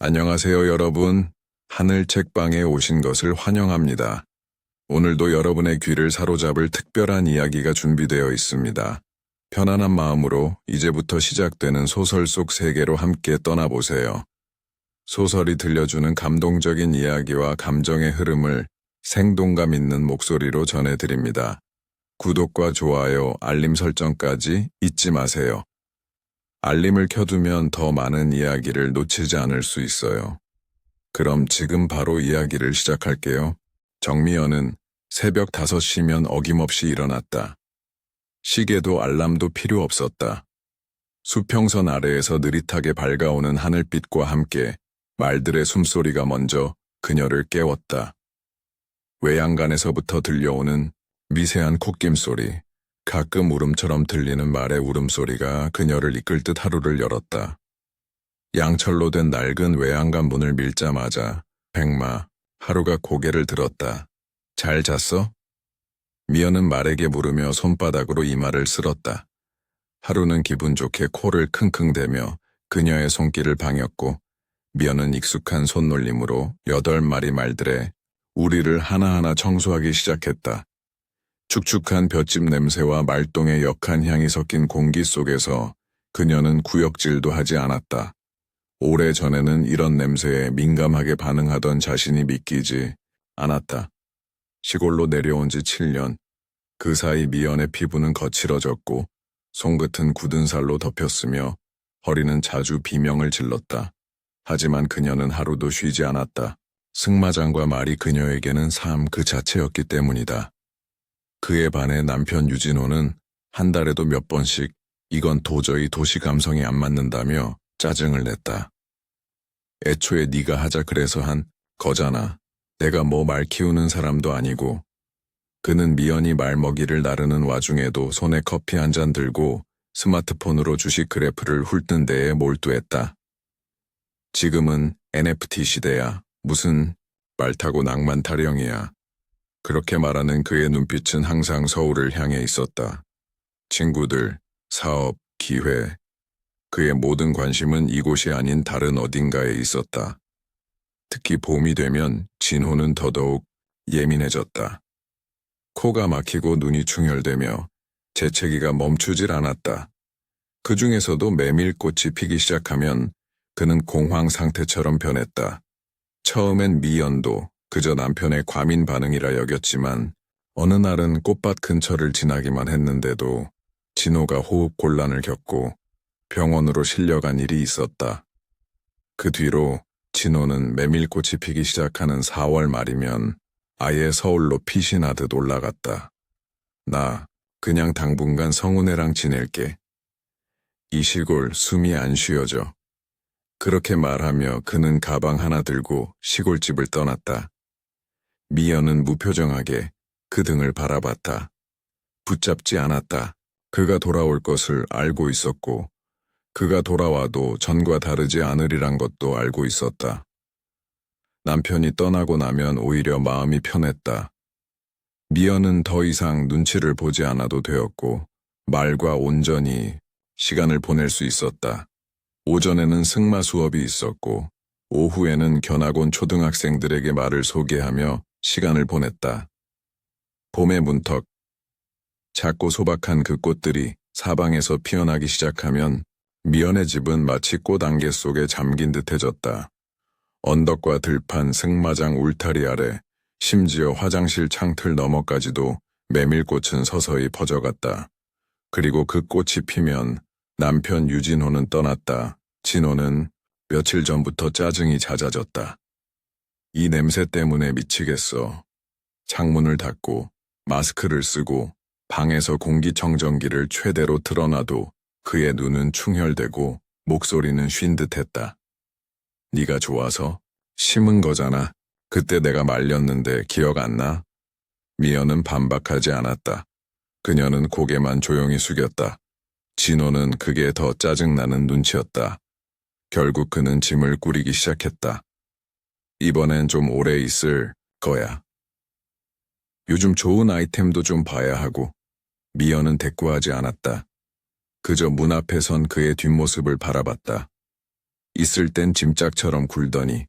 안녕하세요, 여러분. 하늘 책방에 오신 것을 환영합니다. 오늘도 여러분의 귀를 사로잡을 특별한 이야기가 준비되어 있습니다. 편안한 마음으로 이제부터 시작되는 소설 속 세계로 함께 떠나보세요. 소설이 들려주는 감동적인 이야기와 감정의 흐름을 생동감 있는 목소리로 전해드립니다. 구독과 좋아요, 알림 설정까지 잊지 마세요. 알림을 켜두면 더 많은 이야기를 놓치지 않을 수 있어요. 그럼 지금 바로 이야기를 시작할게요. 정미연은 새벽 5시면 어김없이 일어났다. 시계도 알람도 필요 없었다. 수평선 아래에서 느릿하게 밝아오는 하늘빛과 함께 말들의 숨소리가 먼저 그녀를 깨웠다. 외양간에서부터 들려오는 미세한 콧김 소리, 가끔 울음처럼 들리는 말의 울음소리가 그녀를 이끌 듯 하루를 열었다. 양철로 된 낡은 외양간 문을 밀자마자 백마, 하루가 고개를 들었다. 잘 잤어? 미연은 말에게 물으며 손바닥으로 이마를 쓸었다. 하루는 기분 좋게 코를 킁킁대며 그녀의 손길을 방였고 미연은 익숙한 손놀림으로 8마리 말들의 우리를 하나하나 청소하기 시작했다. 축축한 볏짚 냄새와 말똥의 역한 향이 섞인 공기 속에서 그녀는 구역질도 하지 않았다. 오래전에는 이런 냄새에 민감하게 반응하던 자신이 믿기지 않았다. 시골로 내려온 지 7년, 그 사이 미연의 피부는 거칠어졌고 손끝은 굳은 살로 덮였으며 허리는 자주 비명을 질렀다. 하지만 그녀는 하루도 쉬지 않았다. 승마장과 말이 그녀에게는 삶 그 자체였기 때문이다. 그에 반해 남편 유진호는 한 달에도 몇 번씩 이건 도저히 도시 감성이 안 맞는다며 짜증을 냈다. 애초에 네가 하자 그래서 한 거잖아. 내가 뭐 말 키우는 사람도 아니고. 그는 미연이 말 먹이를 나르는 와중에도 손에 커피 한 잔 들고 스마트폰으로 주식 그래프를 훑는 데에 몰두했다. 지금은 NFT 시대야. 무슨 말 타고 낭만 타령이야. 그렇게 말하는 그의 눈빛은 항상 서울을 향해 있었다. 친구들, 사업, 기회. 그의 모든 관심은 이곳이 아닌 다른 어딘가에 있었다. 특히 봄이 되면 진호는 더더욱 예민해졌다. 코가 막히고 눈이 충혈되며 재채기가 멈추질 않았다. 그 중에서도 메밀꽃이 피기 시작하면 그는 공황 상태처럼 변했다. 처음엔 미연도 그저 남편의 과민 반응이라 여겼지만 어느 날은 꽃밭 근처를 지나기만 했는데도 진호가 호흡 곤란을 겪고 병원으로 실려간 일이 있었다. 그 뒤로 진호는 메밀꽃이 피기 시작하는 4월 말이면 아예 서울로 피신하듯 올라갔다. 나 그냥 당분간 성훈애랑 지낼게. 이 시골 숨이 안 쉬어져. 그렇게 말하며 그는 가방 하나 들고 시골집을 떠났다. 미연은 무표정하게 그 등을 바라봤다. 붙잡지 않았다. 그가 돌아올 것을 알고 있었고 그가 돌아와도 전과 다르지 않으리란 것도 알고 있었다. 남편이 떠나고 나면 오히려 마음이 편했다. 미연은 더 이상 눈치를 보지 않아도 되었고 말과 온전히 시간을 보낼 수 있었다. 오전에는 승마 수업이 있었고 오후에는 견학 온 초등학생들에게 말을 소개하며 시간을 보냈다. 봄의 문턱. 작고 소박한 그 꽃들이 사방에서 피어나기 시작하면 미연의 집은 마치 꽃안개 속에 잠긴 듯해졌다. 언덕과 들판, 승마장 울타리 아래, 심지어 화장실 창틀 너머까지도 메밀꽃은 서서히 퍼져갔다. 그리고 그 꽃이 피면 남편 유진호는 떠났다. 진호는 며칠 전부터 짜증이 잦아졌다. 이 냄새 때문에 미치겠어. 창문을 닫고 마스크를 쓰고 방에서 공기청정기를 최대로 틀어놔도 그의 눈은 충혈되고 목소리는 쉰 듯했다. 네가 좋아서 심은 거잖아. 그때 내가 말렸는데 기억 안 나? 미연은 반박하지 않았다. 그녀는 고개만 조용히 숙였다. 진호는 그게 더 짜증나는 눈치였다. 결국 그는 짐을 꾸리기 시작했다. 이번엔 좀 오래 있을 거야. 요즘 좋은 아이템도 좀 봐야 하고. 미연은 대꾸하지 않았다. 그저 문 앞에 선 그의 뒷모습을 바라봤다. 있을 땐 짐짝처럼 굴더니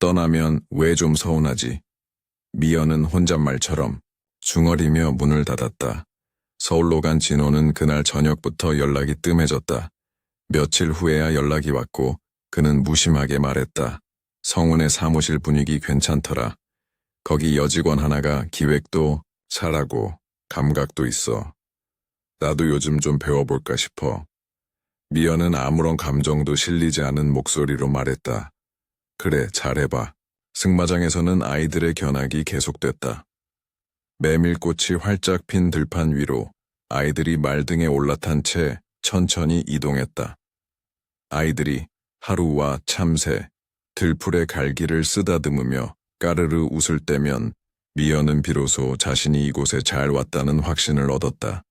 떠나면 왜 좀 서운하지. 미연은 혼잣말처럼 중얼이며 문을 닫았다. 서울로 간 진호는 그날 저녁부터 연락이 뜸해졌다. 며칠 후에야 연락이 왔고 그는 무심하게 말했다. 성운의 사무실 분위기 괜찮더라. 거기 여직원 하나가 기획도 잘하고 감각도 있어. 나도 요즘 좀 배워볼까 싶어. 미연은 아무런 감정도 실리지 않은 목소리로 말했다. 그래, 잘해봐. 승마장에서는 아이들의 견학이 계속됐다. 메밀꽃이 활짝 핀 들판 위로 아이들이 말등에 올라탄 채 천천히 이동했다. 아이들이 하루와 참새, 들풀의 갈기를 쓰다듬으며 까르르 웃을 때면 미연은 비로소 자신이 이곳에 잘 왔다는 확신을 얻었다.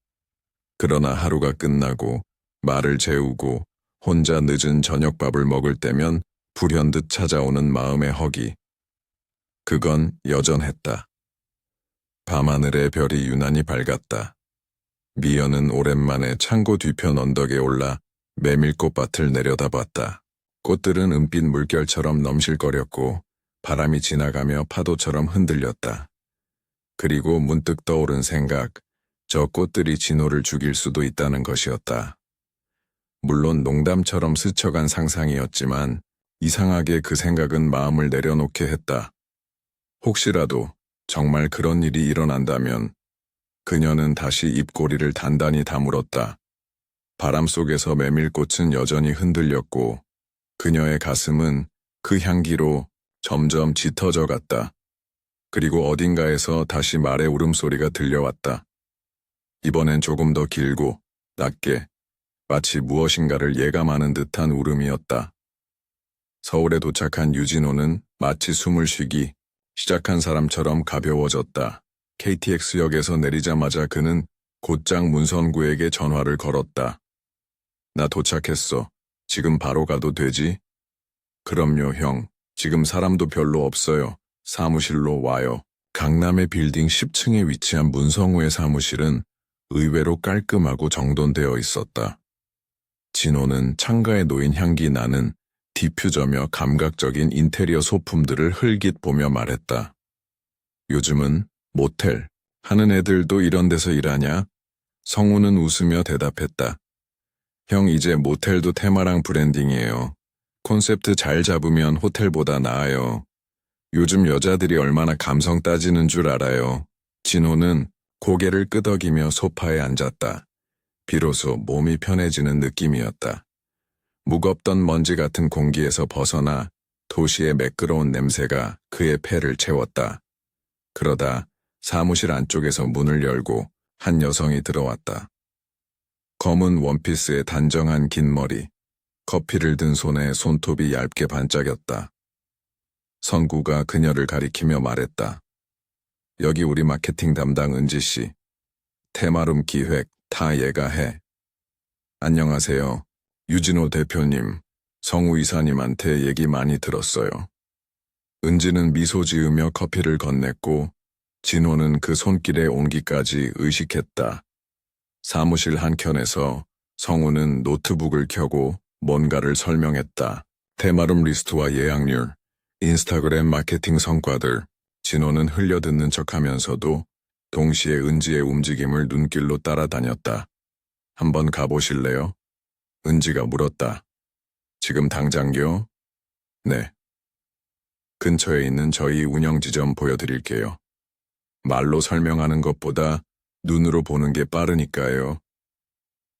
그러나 하루가 끝나고 말을 재우고 혼자 늦은 저녁밥을 먹을 때면 불현듯 찾아오는 마음의 허기. 그건 여전했다. 밤하늘의 별이 유난히 밝았다. 미연은 오랜만에 창고 뒤편 언덕에 올라 메밀꽃밭을 내려다봤다. 꽃들은 은빛 물결처럼 넘실거렸고 바람이 지나가며 파도처럼 흔들렸다. 그리고 문득 떠오른 생각, 저 꽃들이 진호를 죽일 수도 있다는 것이었다. 물론 농담처럼 스쳐간 상상이었지만 이상하게 그 생각은 마음을 내려놓게 했다. 혹시라도 정말 그런 일이 일어난다면 그녀는 다시 입꼬리를 단단히 다물었다. 바람 속에서 메밀꽃은 여전히 흔들렸고 그녀의 가슴은 그 향기로 점점 짙어져 갔다. 그리고 어딘가에서 다시 말의 울음소리가 들려왔다. 이번엔 조금 더 길고 낮게 마치 무엇인가를 예감하는 듯한 울음이었다. 서울에 도착한 유진호는 마치 숨을 쉬기 시작한 사람처럼 가벼워졌다. KTX역에서 내리자마자 그는 곧장 문선구에게 전화를 걸었다. 나 도착했어. 지금 바로 가도 되지? 그럼요, 형. 지금 사람도 별로 없어요. 사무실로 와요. 강남의 빌딩 10층에 위치한 문성우의 사무실은 의외로 깔끔하고 정돈되어 있었다. 진호는 창가에 놓인 향기 나는 디퓨저며 감각적인 인테리어 소품들을 흘깃 보며 말했다. 요즘은 모텔 하는 애들도 이런 데서 일하냐? 성우는 웃으며 대답했다. 형, 이제 모텔도 테마랑 브랜딩이에요. 콘셉트 잘 잡으면 호텔보다 나아요. 요즘 여자들이 얼마나 감성 따지는 줄 알아요. 진호는 고개를 끄덕이며 소파에 앉았다. 비로소 몸이 편해지는 느낌이었다. 무겁던 먼지 같은 공기에서 벗어나 도시의 매끄러운 냄새가 그의 폐를 채웠다. 그러다 사무실 안쪽에서 문을 열고 한 여성이 들어왔다. 검은 원피스에 단정한 긴 머리, 커피를 든 손에 손톱이 얇게 반짝였다. 선구가 그녀를 가리키며 말했다. 여기 우리 마케팅 담당 은지씨. 테마룸 기획 다 얘가 해. 안녕하세요. 유진호 대표님, 성우 이사님한테 얘기 많이 들었어요. 은지는 미소 지으며 커피를 건넸고 진호는 그 손길의 온기까지 의식했다. 사무실 한켠에서 성우는 노트북을 켜고 뭔가를 설명했다. 테마룸 리스트와 예약률, 인스타그램 마케팅 성과들. 진호는 흘려듣는 척하면서도 동시에 은지의 움직임을 눈길로 따라다녔다. 한번 가보실래요? 은지가 물었다. 지금 당장요? 네. 근처에 있는 저희 운영지점 보여드릴게요. 말로 설명하는 것보다 눈으로 보는 게 빠르니까요.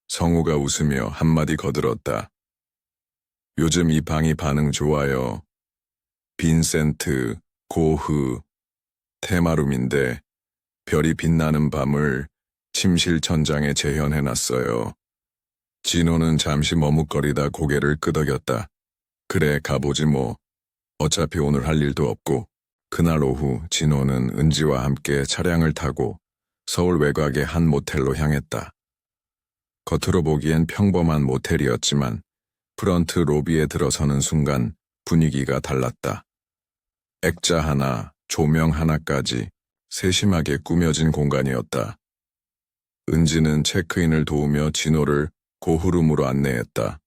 성우가 웃으며 한마디 거들었다. 요즘 이 방이 반응 좋아요. 빈센트, 고흐, 테마룸인데 별이 빛나는 밤을 침실 천장에 재현해놨어요. 진호는 잠시 머뭇거리다 고개를 끄덕였다. 그래, 가보지 뭐. 어차피 오늘 할 일도 없고. 그날 오후 진호는 은지와 함께 차량을 타고 서울 외곽의 한 모텔로 향했다. 겉으로 보기엔 평범한 모텔이었지만 프런트 로비에 들어서는 순간 분위기가 달랐다. 액자 하나, 조명 하나까지 세심하게 꾸며진 공간이었다. 은지는 체크인을 도우며 진호를 고흐룸으로 안내했다.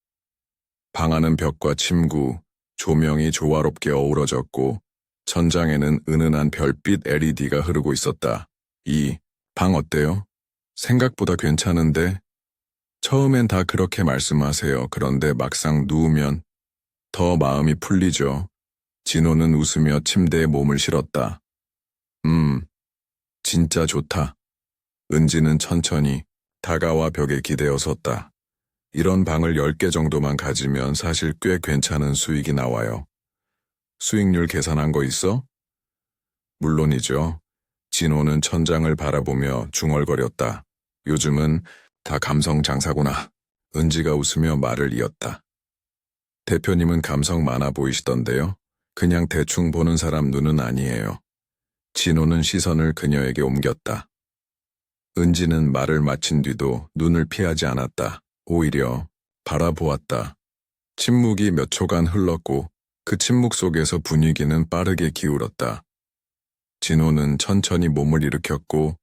방 안은 벽과 침구, 조명이 조화롭게 어우러졌고 천장에는 은은한 별빛 LED가 흐르고 있었다. 이 방 어때요? 생각보다 괜찮은데? 처음엔 다 그렇게 말씀하세요. 그런데 막상 누우면 더 마음이 풀리죠. 진호는 웃으며 침대에 몸을 실었다. 진짜 좋다. 은지는 천천히 다가와 벽에 기대어 섰다. 이런 방을 10개 정도만 가지면 사실 꽤 괜찮은 수익이 나와요. 수익률 계산한 거 있어? 물론이죠. 진호는 천장을 바라보며 중얼거렸다. 요즘은 다 감성 장사구나. 은지가 웃으며 말을 이었다. 대표님은 감성 많아 보이시던데요. 그냥 대충 보는 사람 눈은 아니에요. 진호는 시선을 그녀에게 옮겼다. 은지는 말을 마친 뒤도 눈을 피하지 않았다. 오히려 바라보았다. 침묵이 몇 초간 흘렀고 그 침묵 속에서 분위기는 빠르게 기울었다. 진호는 천천히 몸을 일으켰고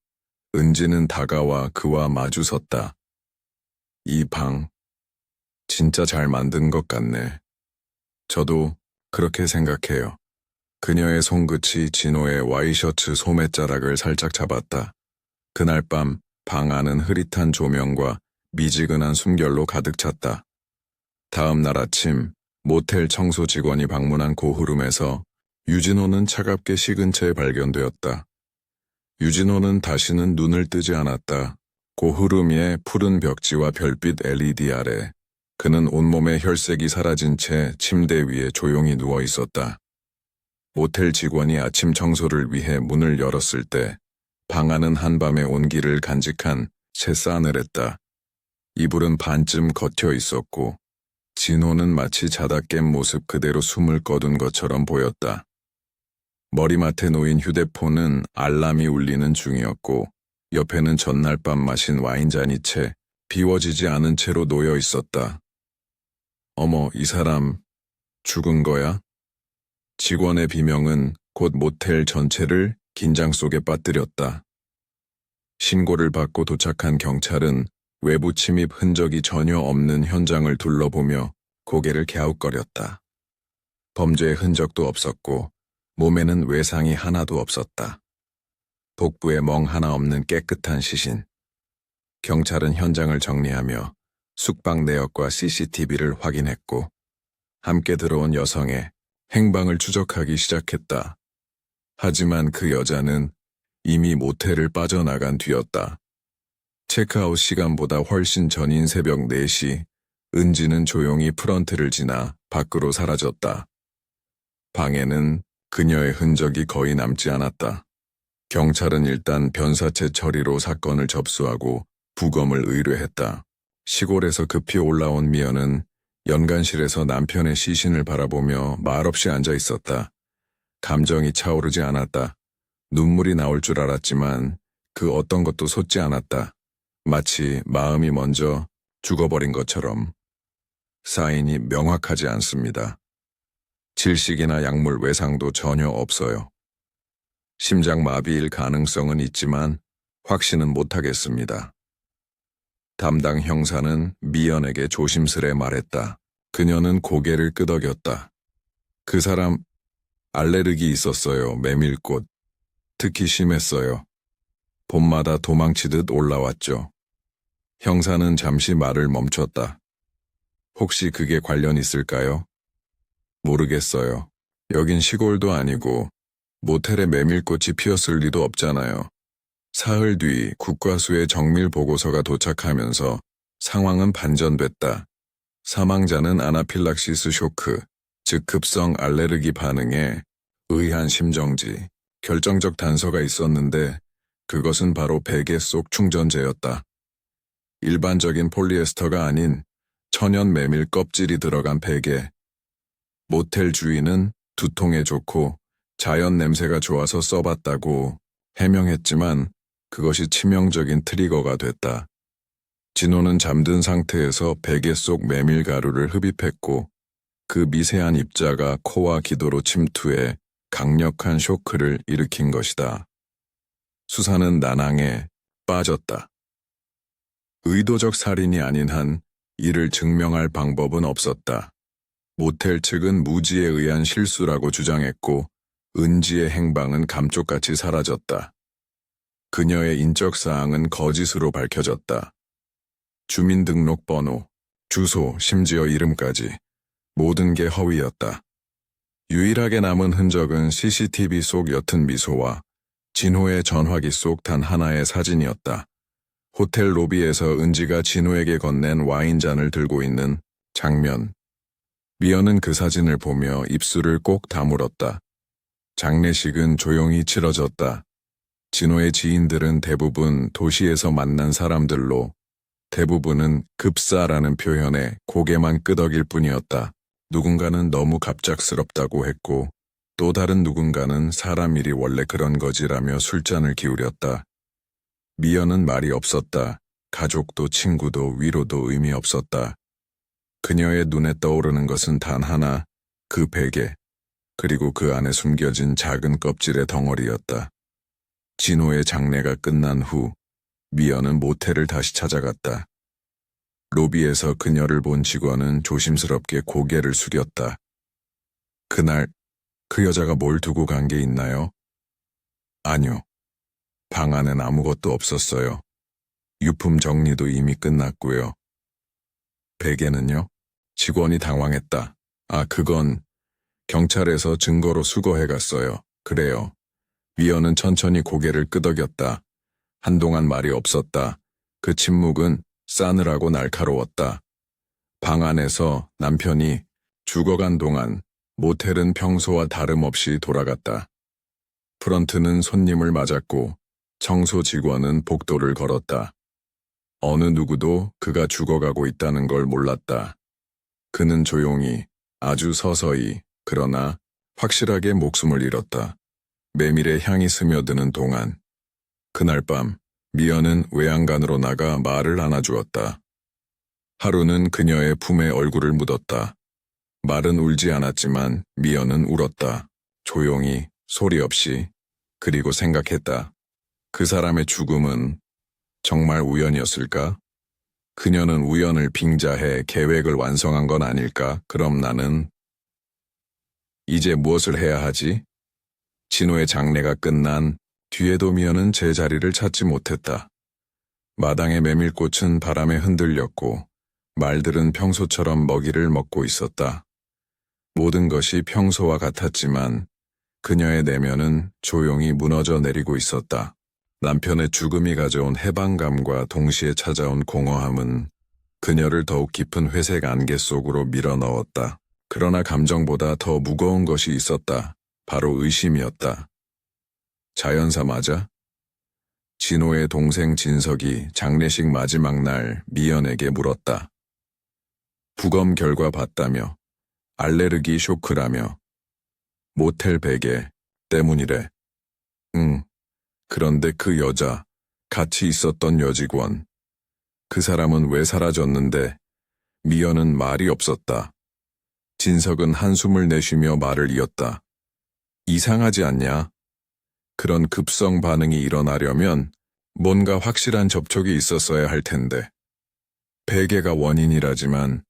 은지는 다가와 그와 마주 섰다. 이 방, 진짜 잘 만든 것 같네. 저도 그렇게 생각해요. 그녀의 손끝이 진호의 와이셔츠 소매자락을 살짝 잡았다. 그날 밤 방 안은 흐릿한 조명과 미지근한 숨결로 가득 찼다. 다음 날 아침 모텔 청소 직원이 방문한 고흐름에서 유진호는 차갑게 식은 채 발견되었다. 유진호는 다시는 눈을 뜨지 않았다. 고흐름 위의 푸른 벽지와 별빛 LED 아래 그는 온몸에 혈색이 사라진 채 침대 위에 조용히 누워 있었다. 모텔 직원이 아침 청소를 위해 문을 열었을 때 방 안은 한밤의 온기를 간직한 채 싸늘했다. 이불은 반쯤 걷혀 있었고 진호는 마치 자다 깬 모습 그대로 숨을 거둔 것처럼 보였다. 머리맡에 놓인 휴대폰은 알람이 울리는 중이었고 옆에는 전날 밤 마신 와인잔이 채 비워지지 않은 채로 놓여 있었다. 어머, 이 사람 죽은 거야? 직원의 비명은 곧 모텔 전체를 긴장 속에 빠뜨렸다. 신고를 받고 도착한 경찰은 외부 침입 흔적이 전혀 없는 현장을 둘러보며 고개를 갸웃거렸다. 범죄의 흔적도 없었고 몸에는 외상이 하나도 없었다. 복부에 멍 하나 없는 깨끗한 시신. 경찰은 현장을 정리하며 숙박 내역과 CCTV를 확인했고 함께 들어온 여성의 행방을 추적하기 시작했다. 하지만 그 여자는 이미 모텔을 빠져나간 뒤였다. 체크아웃 시간보다 훨씬 전인 새벽 4시, 은지는 조용히 프런트를 지나 밖으로 사라졌다. 방에는 그녀의 흔적이 거의 남지 않았다. 경찰은 일단 변사체 처리로 사건을 접수하고 부검을 의뢰했다. 시골에서 급히 올라온 미연은 연간실에서 남편의 시신을 바라보며 말없이 앉아 있었다. 감정이 차오르지 않았다. 눈물이 나올 줄 알았지만 그 어떤 것도 솟지 않았다. 마치 마음이 먼저 죽어버린 것처럼. 사인이 명확하지 않습니다. 질식이나 약물 외상도 전혀 없어요. 심장마비일 가능성은 있지만 확신은 못하겠습니다. 담당 형사는 미연에게 조심스레 말했다. 그녀는 고개를 끄덕였다. 그 사람 알레르기 있었어요. 메밀꽃. 특히 심했어요. 봄마다 도망치듯 올라왔죠. 형사는 잠시 말을 멈췄다. 혹시 그게 관련 있을까요? 모르겠어요. 여긴 시골도 아니고 모텔에 메밀꽃이 피었을 리도 없잖아요. 사흘 뒤 국과수의 정밀 보고서가 도착하면서 상황은 반전됐다. 사망자는 아나필락시스 쇼크, 즉 급성 알레르기 반응에 의한 심정지, 결정적 단서가 있었는데 그것은 바로 베개 속 충전재였다. 일반적인 폴리에스터가 아닌 천연 메밀 껍질이 들어간 베개. 모텔 주인은 두통에 좋고 자연 냄새가 좋아서 써봤다고 해명했지만 그것이 치명적인 트리거가 됐다. 진호는 잠든 상태에서 베개 속 메밀 가루를 흡입했고 그 미세한 입자가 코와 기도로 침투해 강력한 쇼크를 일으킨 것이다. 수사는 난항에 빠졌다. 의도적 살인이 아닌 한 이를 증명할 방법은 없었다. 모텔 측은 무지에 의한 실수라고 주장했고 은지의 행방은 감쪽같이 사라졌다. 그녀의 인적사항은 거짓으로 밝혀졌다. 주민등록번호, 주소, 심지어 이름까지 모든 게 허위였다. 유일하게 남은 흔적은 CCTV 속 옅은 미소와 진호의 전화기 속 단 하나의 사진이었다. 호텔 로비에서 은지가 진호에게 건넨 와인잔을 들고 있는 장면. 미연은 그 사진을 보며 입술을 꼭 다물었다. 장례식은 조용히 치러졌다. 진호의 지인들은 대부분 도시에서 만난 사람들로 대부분은 급사라는 표현에 고개만 끄덕일 뿐이었다. 누군가는 너무 갑작스럽다고 했고 또 다른 누군가는 사람 일이 원래 그런 거지라며 술잔을 기울였다. 미연은 말이 없었다. 가족도 친구도 위로도 의미 없었다. 그녀의 눈에 떠오르는 것은 단 하나, 그 베개, 그리고 그 안에 숨겨진 작은 껍질의 덩어리였다. 진호의 장례가 끝난 후 미연은 모텔을 다시 찾아갔다. 로비에서 그녀를 본 직원은 조심스럽게 고개를 숙였다. 그날 그 여자가 뭘 두고 간 게 있나요? 아니요. 방 안엔 아무것도 없었어요. 유품 정리도 이미 끝났고요. 베개는요? 직원이 당황했다. 아, 그건 경찰에서 증거로 수거해갔어요. 그래요. 미연은 천천히 고개를 끄덕였다. 한동안 말이 없었다. 그 침묵은 싸늘하고 날카로웠다. 방 안에서 남편이 죽어간 동안 모텔은 평소와 다름없이 돌아갔다. 프런트는 손님을 맞았고 청소 직원은 복도를 걸었다. 어느 누구도 그가 죽어가고 있다는 걸 몰랐다. 그는 조용히, 아주 서서히, 그러나 확실하게 목숨을 잃었다. 메밀의 향이 스며드는 동안. 그날 밤 미연은 외양간으로 나가 말을 안아주었다. 하루는 그녀의 품에 얼굴을 묻었다. 말은 울지 않았지만 미연은 울었다. 조용히, 소리 없이. 그리고 생각했다. 그 사람의 죽음은 정말 우연이었을까? 그녀는 우연을 빙자해 계획을 완성한 건 아닐까? 그럼 나는 이제 무엇을 해야 하지? 진호의 장례가 끝난 뒤에도 미연은 제 자리를 찾지 못했다. 마당의 메밀꽃은 바람에 흔들렸고 말들은 평소처럼 먹이를 먹고 있었다. 모든 것이 평소와 같았지만 그녀의 내면은 조용히 무너져 내리고 있었다. 남편의 죽음이 가져온 해방감과 동시에 찾아온 공허함은 그녀를 더욱 깊은 회색 안개 속으로 밀어넣었다. 그러나 감정보다 더 무거운 것이 있었다. 바로 의심이었다. 자연사 맞아? 진호의 동생 진석이 장례식 마지막 날 미연에게 물었다. 부검 결과 봤다며, 알레르기 쇼크라며, 모텔 베개 때문이래. 응. 그런데 그 여자, 같이 있었던 여직원, 그 사람은 왜 사라졌는데? 미연은 말이 없었다. 진석은 한숨을 내쉬며 말을 이었다. 이상하지 않냐? 그런 급성 반응이 일어나려면 뭔가 확실한 접촉이 있었어야 할 텐데. 베개가 원인이라지만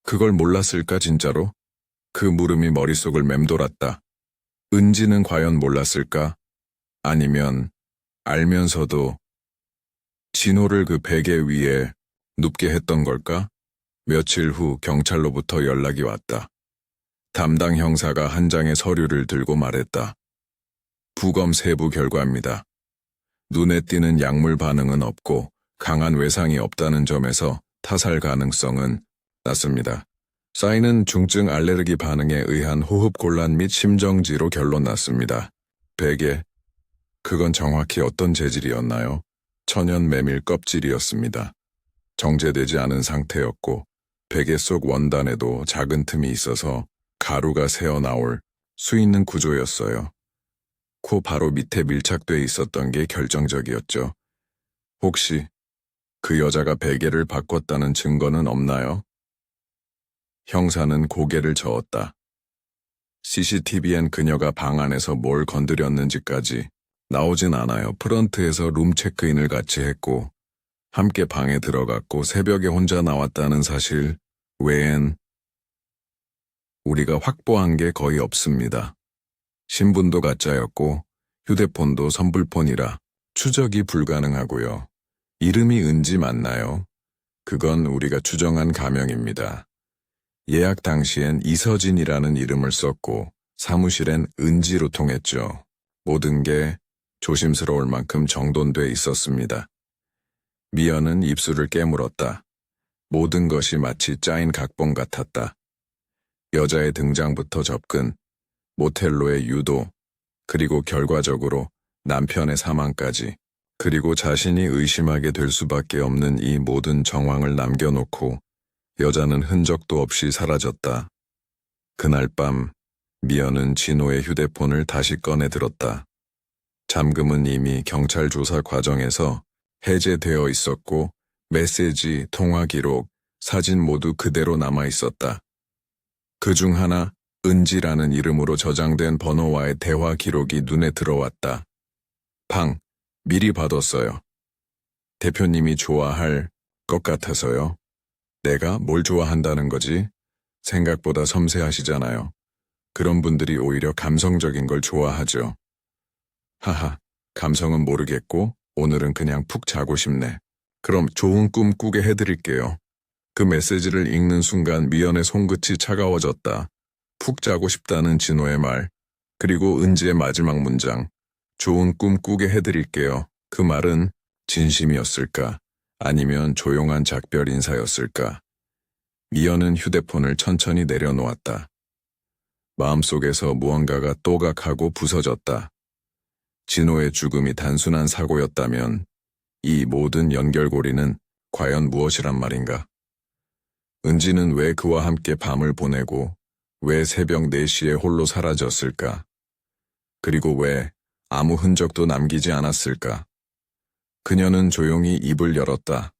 그걸 몰랐을까 진짜로? 그 물음이 머릿속을 맴돌았다. 은지는 과연 몰랐을까? 아니면 알면서도 진호를 그 베개 위에 눕게 했던 걸까? 며칠 후 경찰로부터 연락이 왔다. 담당 형사가 한 장의 서류를 들고 말했다. 부검 세부 결과입니다. 눈에 띄는 약물 반응은 없고 강한 외상이 없다는 점에서 타살 가능성은 낮습니다. 사인은 중증 알레르기 반응에 의한 호흡 곤란 및 심정지로 결론 났습니다. 베개, 그건 정확히 어떤 재질이었나요? 천연 메밀 껍질이었습니다. 정제되지 않은 상태였고 베개 속 원단에도 작은 틈이 있어서 가루가 새어나올 수 있는 구조였어요. 코 바로 밑에 밀착돼 있었던 게 결정적이었죠. 혹시 그 여자가 베개를 바꿨다는 증거는 없나요? 형사는 고개를 저었다. CCTV엔 그녀가 방 안에서 뭘 건드렸는지까지 나오진 않아요. 프런트에서 룸 체크인을 같이 했고 함께 방에 들어갔고 새벽에 혼자 나왔다는 사실 외엔 우리가 확보한 게 거의 없습니다. 신분도 가짜였고 휴대폰도 선불폰이라 추적이 불가능하고요. 이름이 은지 맞나요? 그건 우리가 추정한 가명입니다. 예약 당시엔 이서진이라는 이름을 썼고 사무실엔 은지로 통했죠. 모든 게 조심스러울 만큼 정돈돼 있었습니다. 미연은 입술을 깨물었다. 모든 것이 마치 짜인 각본 같았다. 여자의 등장부터 접근, 모텔로의 유도, 그리고 결과적으로 남편의 사망까지, 그리고 자신이 의심하게 될 수밖에 없는 이 모든 정황을 남겨놓고 여자는 흔적도 없이 사라졌다. 그날 밤 미연은 진호의 휴대폰을 다시 꺼내 들었다. 잠금은 이미 경찰 조사 과정에서 해제되어 있었고 메시지, 통화 기록, 사진 모두 그대로 남아 있었다. 그중 하나 은지라는 이름으로 저장된 번호와의 대화 기록이 눈에 들어왔다. 미리 받았어요. 대표님이 좋아할 것 같아서요. 내가 뭘 좋아한다는 거지? 생각보다 섬세하시잖아요. 그런 분들이 오히려 감성적인 걸 좋아하죠. 하하, 감성은 모르겠고 오늘은 그냥 푹 자고 싶네. 그럼 좋은 꿈 꾸게 해드릴게요. 그 메시지를 읽는 순간 미연의 손끝이 차가워졌다. 푹 자고 싶다는 진호의 말, 그리고 은지의 마지막 문장. 좋은 꿈 꾸게 해드릴게요. 그 말은 진심이었을까? 아니면 조용한 작별 인사였을까? 미연은 휴대폰을 천천히 내려놓았다. 마음속에서 무언가가 또각하고 부서졌다. 진호의 죽음이 단순한 사고였다면 이 모든 연결고리는 과연 무엇이란 말인가? 은지는 왜 그와 함께 밤을 보내고 왜 새벽 4시에 홀로 사라졌을까? 그리고 왜 아무 흔적도 남기지 않았을까? 그녀는 조용히 입을 열었다.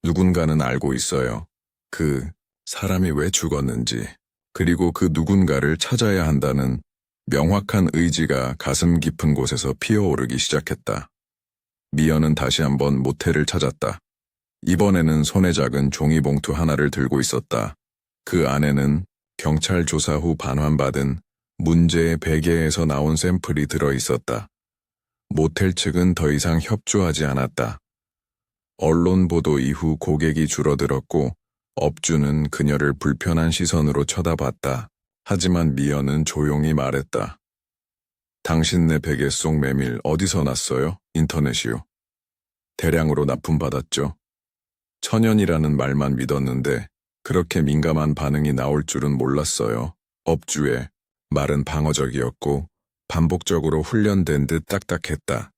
누군가는 알고 있어요. 그 사람이 왜 죽었는지, 그리고 그 누군가를 찾아야 한다는 명확한 의지가 가슴 깊은 곳에서 피어오르기 시작했다. 미연은 다시 한번 모텔을 찾았다. 이번에는 손에 작은 종이봉투 하나를 들고 있었다. 그 안에는 경찰 조사 후 반환받은 문제의 베개에서 나온 샘플이 들어있었다. 모텔 측은 더 이상 협조하지 않았다. 언론 보도 이후 고객이 줄어들었고 업주는 그녀를 불편한 시선으로 쳐다봤다. 하지만 미연은 조용히 말했다. 당신네 베개 속 메밀 어디서 났어요? 인터넷이요. 대량으로 납품받았죠. 천연이라는 말만 믿었는데 그렇게 민감한 반응이 나올 줄은 몰랐어요. 업주의 말은 방어적이었고 반복적으로 훈련된 듯 딱딱했다.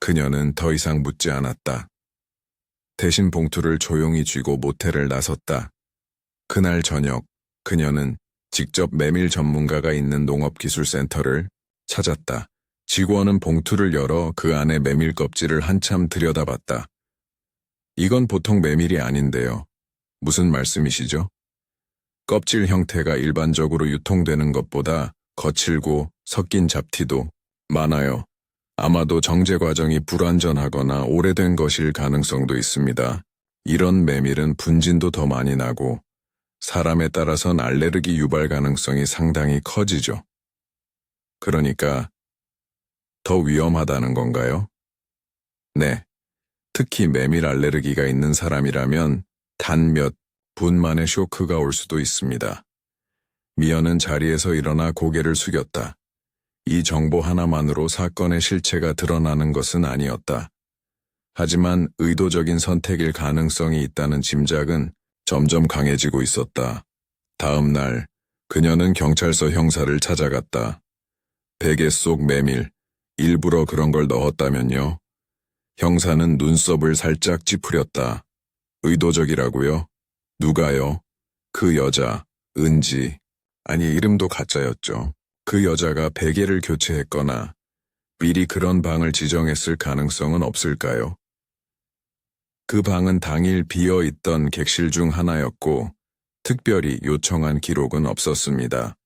그녀는 더 이상 묻지 않았다. 대신 봉투를 조용히 쥐고 모텔을 나섰다. 그날 저녁 그녀는 직접 메밀 전문가가 있는 농업기술센터를 찾았다. 직원은 봉투를 열어 그 안에 메밀 껍질을 한참 들여다봤다. 이건 보통 메밀이 아닌데요. 무슨 말씀이시죠? 껍질 형태가 일반적으로 유통되는 것보다 거칠고 섞인 잡티도 많아요. 아마도 정제 과정이 불완전하거나 오래된 것일 가능성도 있습니다. 이런 메밀은 분진도 더 많이 나고 사람에 따라선 알레르기 유발 가능성이 상당히 커지죠. 그러니까 더 위험하다는 건가요? 네. 특히 메밀 알레르기가 있는 사람이라면 단 몇 분 만에 쇼크가 올 수도 있습니다. 미연은 자리에서 일어나 고개를 숙였다. 이 정보 하나만으로 사건의 실체가 드러나는 것은 아니었다. 하지만 의도적인 선택일 가능성이 있다는 짐작은 점점 강해지고 있었다. 다음 날 그녀는 경찰서 형사를 찾아갔다. 베개 속 메밀, 일부러 그런 걸 넣었다면요? 형사는 눈썹을 살짝 찌푸렸다. 의도적이라고요? 누가요? 그 여자, 은지. 아니, 이름도 가짜였죠. 그 여자가 베개를 교체했거나 미리 그런 방을 지정했을 가능성은 없을까요? 그 방은 당일 비어있던 객실 중 하나였고 특별히 요청한 기록은 없었습니다.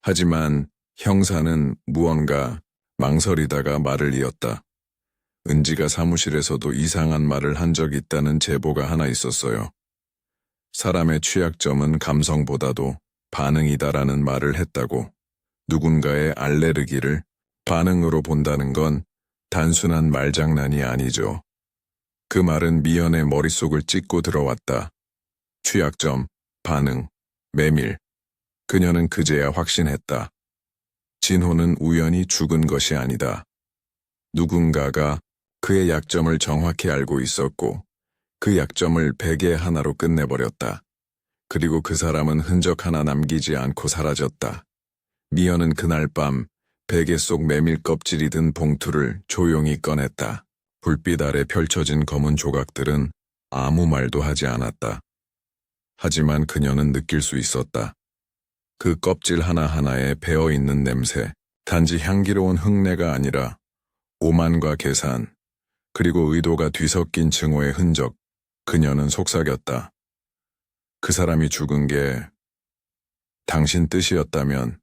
하지만 형사는 무언가 망설이다가 말을 이었다. 은지가 사무실에서도 이상한 말을 한 적이 있다는 제보가 하나 있었어요. 사람의 취약점은 감성보다도 반응이다라는 말을 했다고. 누군가의 알레르기를 반응으로 본다는 건 단순한 말장난이 아니죠. 그 말은 미연의 머릿속을 찍고 들어왔다. 취약점, 반응, 메밀. 그녀는 그제야 확신했다. 진호는 우연히 죽은 것이 아니다. 누군가가 그의 약점을 정확히 알고 있었고 그 약점을 베개 하나로 끝내버렸다. 그리고 그 사람은 흔적 하나 남기지 않고 사라졌다. 미연은 그날 밤 베개 속 메밀 껍질이 든 봉투를 조용히 꺼냈다. 불빛 아래 펼쳐진 검은 조각들은 아무 말도 하지 않았다. 하지만 그녀는 느낄 수 있었다. 그 껍질 하나하나에 배어있는 냄새, 단지 향기로운 흙내가 아니라 오만과 계산, 그리고 의도가 뒤섞인 증오의 흔적. 그녀는 속삭였다. 그 사람이 죽은 게 당신 뜻이었다면,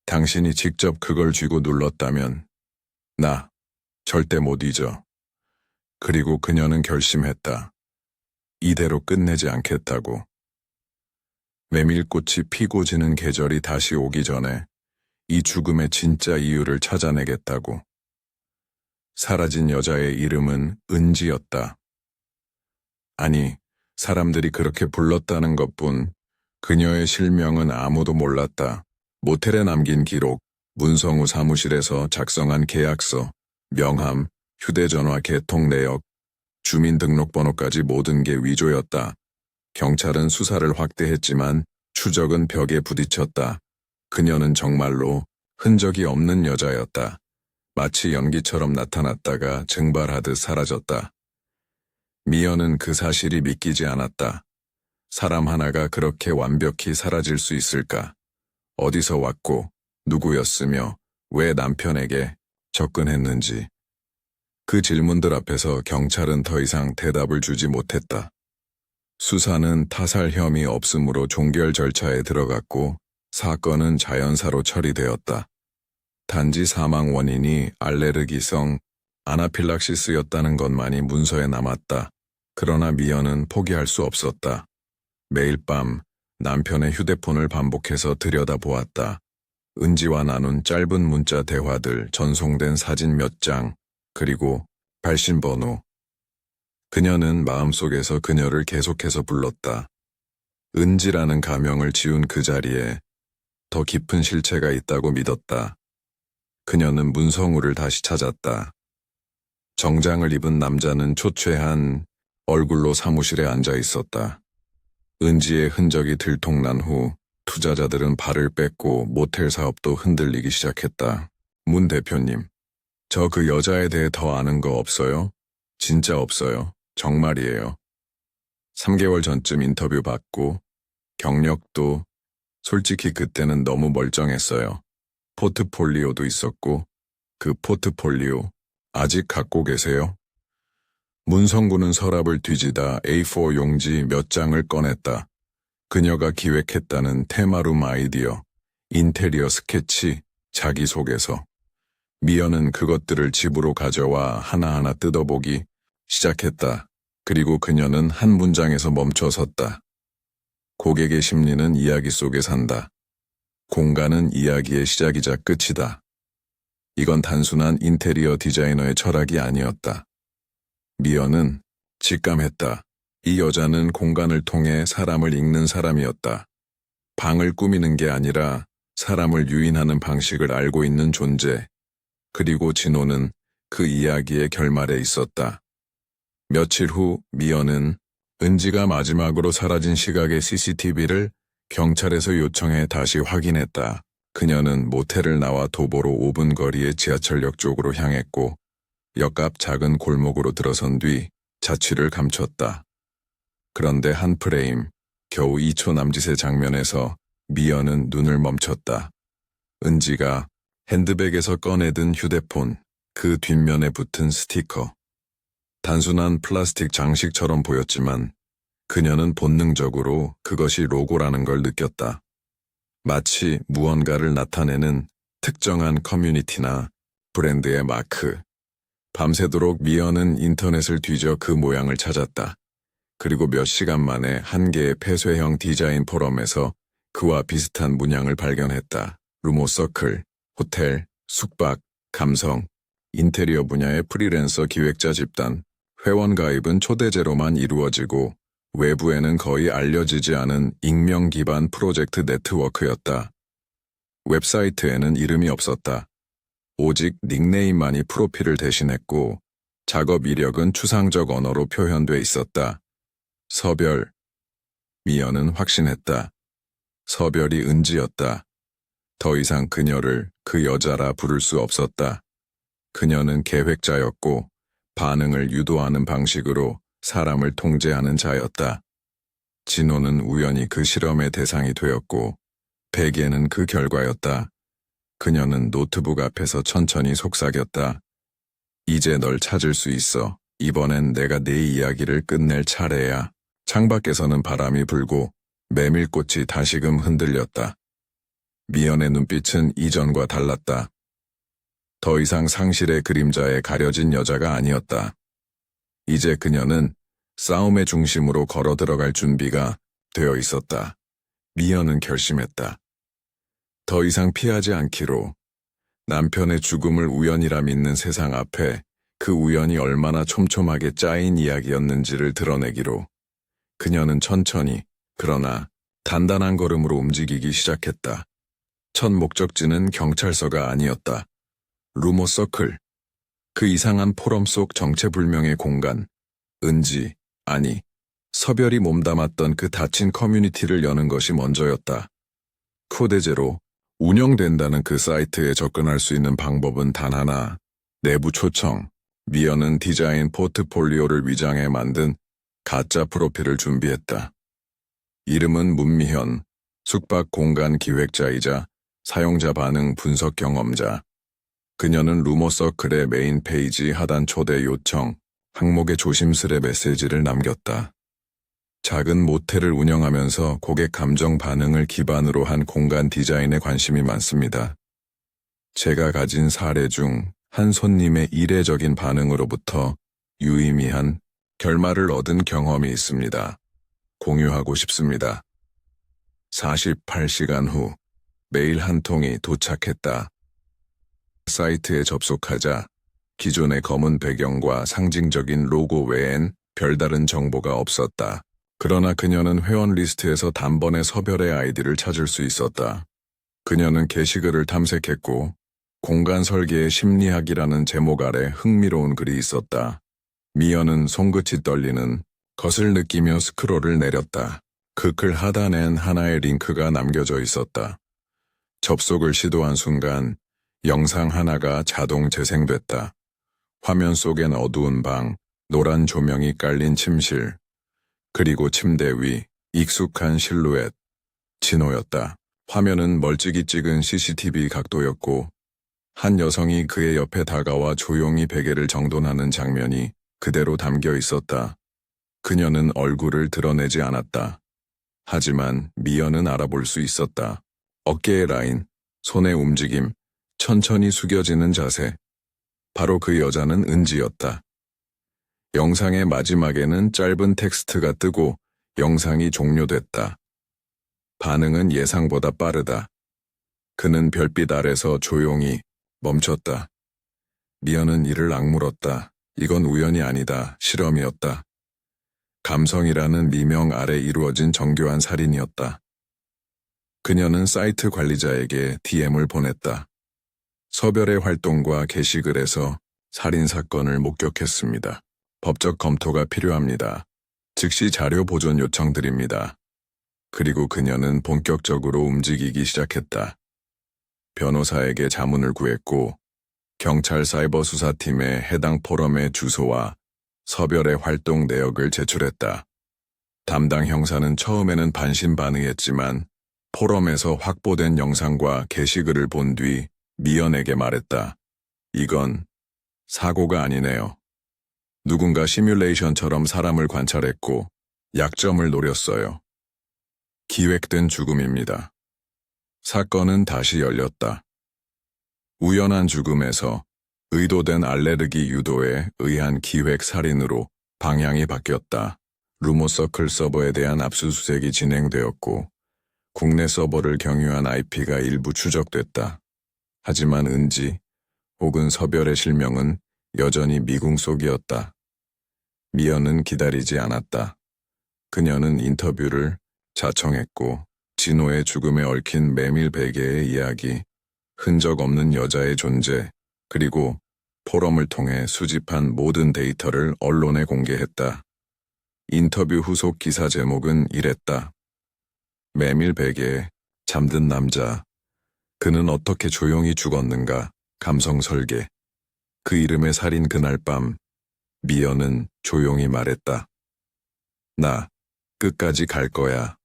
당신이 직접 그걸 쥐고 눌렀다면, 나 절대 못 잊어. 그리고 그녀는 결심했다. 이대로 끝내지 않겠다고. 메밀꽃이 피고 지는 계절이 다시 오기 전에 이 죽음의 진짜 이유를 찾아내겠다고. 사라진 여자의 이름은 은지였다. 아니, 사람들이 그렇게 불렀다는 것뿐. 그녀의 실명은 아무도 몰랐다. 모텔에 남긴 기록, 문성우 사무실에서 작성한 계약서, 명함, 휴대전화 개통 내역, 주민등록번호까지 모든 게 위조였다. 경찰은 수사를 확대했지만 추적은 벽에 부딪혔다. 그녀는 정말로 흔적이 없는 여자였다. 마치 연기처럼 나타났다가 증발하듯 사라졌다. 미연은 그 사실이 믿기지 않았다. 사람 하나가 그렇게 완벽히 사라질 수 있을까? 어디서 왔고, 누구였으며, 왜 남편에게 접근했는지. 그 질문들 앞에서 경찰은 더 이상 대답을 주지 못했다. 수사는 타살 혐의 없음으로 종결 절차에 들어갔고, 사건은 자연사로 처리되었다. 단지 사망 원인이 알레르기성 아나필락시스였다는 것만이 문서에 남았다. 그러나 미연은 포기할 수 없었다. 매일 밤 남편의 휴대폰을 반복해서 들여다보았다. 은지와 나눈 짧은 문자 대화들, 전송된 사진 몇 장, 그리고 발신번호. 그녀는 마음속에서 그녀를 계속해서 불렀다. 은지라는 가명을 지운 그 자리에 더 깊은 실체가 있다고 믿었다. 그녀는 문성우를 다시 찾았다. 정장을 입은 남자는 초췌한 얼굴로 사무실에 앉아 있었다. 은지의 흔적이 들통난 후 투자자들은 발을 뺐고 모텔 사업도 흔들리기 시작했다. 문 대표님, 저 그 여자에 대해 더 아는 거 없어요? 진짜 없어요. 정말이에요. 3개월 전쯤 인터뷰 받고 경력도 솔직히 그때는 너무 멀쩡했어요. 포트폴리오도 있었고 그 포트폴리오 아직 갖고 계세요? 문성구는 서랍을 뒤지다 A4 용지 몇 장을 꺼냈다. 그녀가 기획했다는 테마룸 아이디어, 인테리어 스케치, 자기소개서. 미연은 그것들을 집으로 가져와 하나하나 뜯어보기 시작했다. 그리고 그녀는 한 문장에서 멈춰섰다. 고객의 심리는 이야기 속에 산다. 공간은 이야기의 시작이자 끝이다. 이건 단순한 인테리어 디자이너의 철학이 아니었다. 미연은 직감했다. 이 여자는 공간을 통해 사람을 읽는 사람이었다. 방을 꾸미는 게 아니라 사람을 유인하는 방식을 알고 있는 존재. 그리고 진호는 그 이야기의 결말에 있었다. 며칠 후 미연은 은지가 마지막으로 사라진 시각의 CCTV를 경찰에서 요청해 다시 확인했다. 그녀는 모텔을 나와 도보로 5분 거리의 지하철역 쪽으로 향했고 역 앞 작은 골목으로 들어선 뒤 자취를 감췄다. 그런데 한 프레임, 겨우 2초 남짓의 장면에서 미연은 눈을 멈췄다. 은지가 핸드백에서 꺼내든 휴대폰, 그 뒷면에 붙은 스티커. 단순한 플라스틱 장식처럼 보였지만 그녀는 본능적으로 그것이 로고라는 걸 느꼈다. 마치 무언가를 나타내는 특정한 커뮤니티나 브랜드의 마크. 밤새도록 미연은 인터넷을 뒤져 그 모양을 찾았다. 그리고 몇 시간 만에 한 개의 폐쇄형 디자인 포럼에서 그와 비슷한 문양을 발견했다. 루모서클, 호텔, 숙박, 감성, 인테리어 분야의 프리랜서 기획자 집단, 회원 가입은 초대제로만 이루어지고 외부에는 거의 알려지지 않은 익명 기반 프로젝트 네트워크였다. 웹사이트에는 이름이 없었다. 오직 닉네임만이 프로필을 대신했고 작업 이력은 추상적 언어로 표현돼 있었다. 서별. 미연은 확신했다. 서별이 은지였다. 더 이상 그녀를 그 여자라 부를 수 없었다. 그녀는 계획자였고 반응을 유도하는 방식으로 사람을 통제하는 자였다. 진호는 우연히 그 실험의 대상이 되었고 베개는 그 결과였다. 그녀는 노트북 앞에서 천천히 속삭였다. 이제 널 찾을 수 있어. 이번엔 내가 내 이야기를 끝낼 차례야. 창밖에서는 바람이 불고 메밀꽃이 다시금 흔들렸다. 미연의 눈빛은 이전과 달랐다. 더 이상 상실의 그림자에 가려진 여자가 아니었다. 이제 그녀는 싸움의 중심으로 걸어 들어갈 준비가 되어 있었다. 미연은 결심했다. 더 이상 피하지 않기로. 남편의 죽음을 우연이라 믿는 세상 앞에 그 우연이 얼마나 촘촘하게 짜인 이야기였는지를 드러내기로. 그녀는 천천히, 그러나 단단한 걸음으로 움직이기 시작했다. 첫 목적지는 경찰서가 아니었다. 루머서클. 그 이상한 포럼 속 정체불명의 공간. 은지, 아니, 서별이 몸담았던 그 닫힌 커뮤니티를 여는 것이 먼저였다. 코데제로 운영된다는 그 사이트에 접근할 수 있는 방법은 단 하나. 내부 초청. 미연은 디자인 포트폴리오를 위장해 만든 가짜 프로필을 준비했다. 이름은 문미현, 숙박 공간 기획자이자 사용자 반응 분석 경험자. 그녀는 루머서클의 메인 페이지 하단 초대 요청 항목에 조심스레 메시지를 남겼다. 작은 모텔을 운영하면서 고객 감정 반응을 기반으로 한 공간 디자인에 관심이 많습니다. 제가 가진 사례 중 한 손님의 이례적인 반응으로부터 유의미한 결말을 얻은 경험이 있습니다. 공유하고 싶습니다. 48시간 후 메일 한 통이 도착했다. 사이트에 접속하자 기존의 검은 배경과 상징적인 로고 외엔 별다른 정보가 없었다. 그러나 그녀는 회원 리스트에서 단번에 서별의 아이디를 찾을 수 있었다. 그녀는 게시글을 탐색했고 공간 설계의 심리학이라는 제목 아래 흥미로운 글이 있었다. 미연은 손끝이 떨리는 것을 느끼며 스크롤을 내렸다. 그 글 하단엔 하나의 링크가 남겨져 있었다. 접속을 시도한 순간 영상 하나가 자동 재생됐다. 화면 속엔 어두운 방, 노란 조명이 깔린 침실, 그리고 침대 위 익숙한 실루엣, 진호였다. 화면은 멀찍이 찍은 CCTV 각도였고 한 여성이 그의 옆에 다가와 조용히 베개를 정돈하는 장면이 그대로 담겨 있었다. 그녀는 얼굴을 드러내지 않았다. 하지만 미연은 알아볼 수 있었다. 어깨의 라인, 손의 움직임, 천천히 숙여지는 자세. 바로 그 여자는 은지였다. 영상의 마지막에는 짧은 텍스트가 뜨고 영상이 종료됐다. 반응은 예상보다 빠르다. 그는 별빛 아래서 조용히 멈췄다. 미연은 이를 악물었다. 이건 우연이 아니다. 실험이었다. 감성이라는 미명 아래 이루어진 정교한 살인이었다. 그녀는 사이트 관리자에게 DM을 보냈다. 서별의 활동과 게시글에서 살인사건을 목격했습니다. 법적 검토가 필요합니다. 즉시 자료 보존 요청드립니다. 그리고 그녀는 본격적으로 움직이기 시작했다. 변호사에게 자문을 구했고 경찰 사이버 수사팀에 해당 포럼의 주소와 서별의 활동 내역을 제출했다. 담당 형사는 처음에는 반신반의했지만 포럼에서 확보된 영상과 게시글을 본 뒤 미연에게 말했다. 이건 사고가 아니네요. 누군가 시뮬레이션처럼 사람을 관찰했고 약점을 노렸어요. 기획된 죽음입니다. 사건은 다시 열렸다. 우연한 죽음에서 의도된 알레르기 유도에 의한 기획 살인으로 방향이 바뀌었다. 루머서클 서버에 대한 압수수색이 진행되었고 국내 서버를 경유한 IP가 일부 추적됐다. 하지만 은지 혹은 서별의 실명은 여전히 미궁 속이었다. 미연은 기다리지 않았다. 그녀는 인터뷰를 자청했고 진호의 죽음에 얽힌 메밀 베개의 이야기, 흔적 없는 여자의 존재, 그리고 포럼을 통해 수집한 모든 데이터를 언론에 공개했다. 인터뷰 후속 기사 제목은 이랬다. 메밀 베개에 잠든 남자. 그는 어떻게 조용히 죽었는가? 감성 설계. 그 이름의 살인 그날 밤, 미연은 조용히 말했다. 나 끝까지 갈 거야.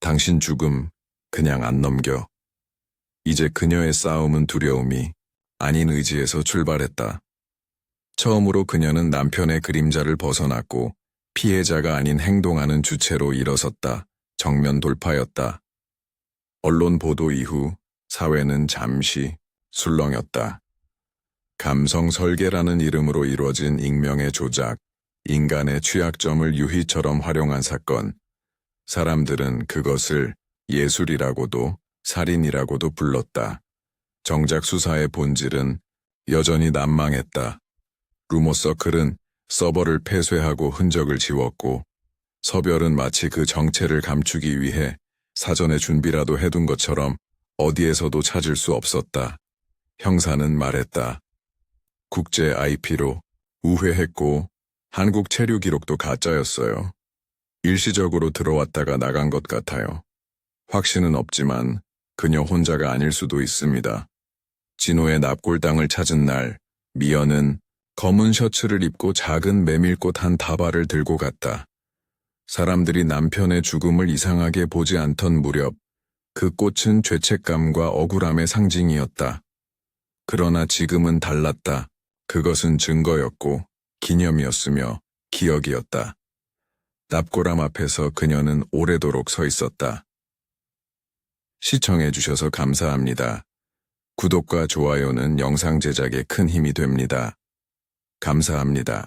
당신 죽음 그냥 안 넘겨. 이제 그녀의 싸움은 두려움이 아닌 의지에서 출발했다. 처음으로 그녀는 남편의 그림자를 벗어났고 피해자가 아닌 행동하는 주체로 일어섰다. 정면 돌파였다. 언론 보도 이후 사회는 잠시 술렁였다. 감성 설계라는 이름으로 이루어진 익명의 조작, 인간의 취약점을 유희처럼 활용한 사건. 사람들은 그것을 예술이라고도 살인이라고도 불렀다. 정작 수사의 본질은 여전히 난망했다. 루머서클은 서버를 폐쇄하고 흔적을 지웠고 서별은 마치 그 정체를 감추기 위해 사전에 준비라도 해둔 것처럼 어디에서도 찾을 수 없었다. 형사는 말했다. 국제 IP로 우회했고 한국 체류 기록도 가짜였어요. 일시적으로 들어왔다가 나간 것 같아요. 확신은 없지만 그녀 혼자가 아닐 수도 있습니다. 진호의 납골당을 찾은 날, 미연은 검은 셔츠를 입고 작은 메밀꽃 한 다발을 들고 갔다. 사람들이 남편의 죽음을 이상하게 보지 않던 무렵, 그 꽃은 죄책감과 억울함의 상징이었다. 그러나 지금은 달랐다. 그것은 증거였고 기념이었으며 기억이었다. 납골함 앞에서 그녀는 오래도록 서 있었다. 시청해주셔서 감사합니다. 구독과 좋아요는 영상 제작에 큰 힘이 됩니다. 감사합니다.